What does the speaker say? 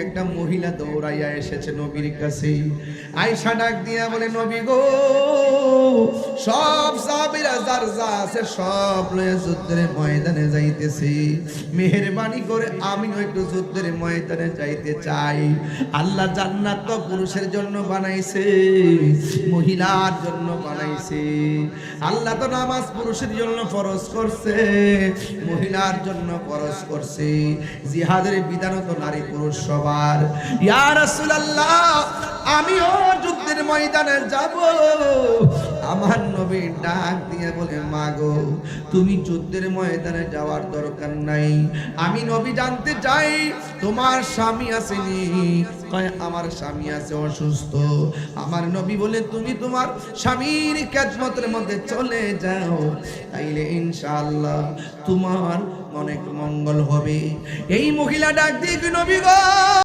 একটা মহিলা দৌড়াইয়া এসেছে নবীর কাছে। আয়েশা ডাক দিয়া বলে, নবী গো, সব সাহাবীরা যার যা আছে সব লয়ে যুদ্ধের ময়দানে যাইতেছি, মেহেরবানি করে আমিও একটু যুদ্ধের ময়দানে যাইতে চাই। আল্লাহ জান্নাত তো পুরুষের জন্য বানাইছে, মহিলার জন্য বানাইছে। আল্লাহ তো নামাজ পুরুষের জন্য ফরজ করছে, মহিলার জন্য ফরজ করছে। জিহাদের বিধান তো নারী পুরুষ সবার। ইয়া রাসূলুল্লাহ, আমিও যুদ্ধের ময়দানে যাব। আমার নবী ডাক দিয়ে বলে, মা গো, তুমি যুদ্ধের ময়দানে যাওয়ার দরকার নাই। আমি নবী জানতে চাই তোমার স্বামী আসেনি? কয়, আমার স্বামী আছে অসুস্থ। আমার নবী বলে, তুমি তোমার স্বামীর খেদমতের মধ্যে চলে যাও, তাইলে ইনশাআল্লাহ তোমার অনেক মঙ্গল হবে। এই মহিলা ডাক দিয়ে, নবী গো,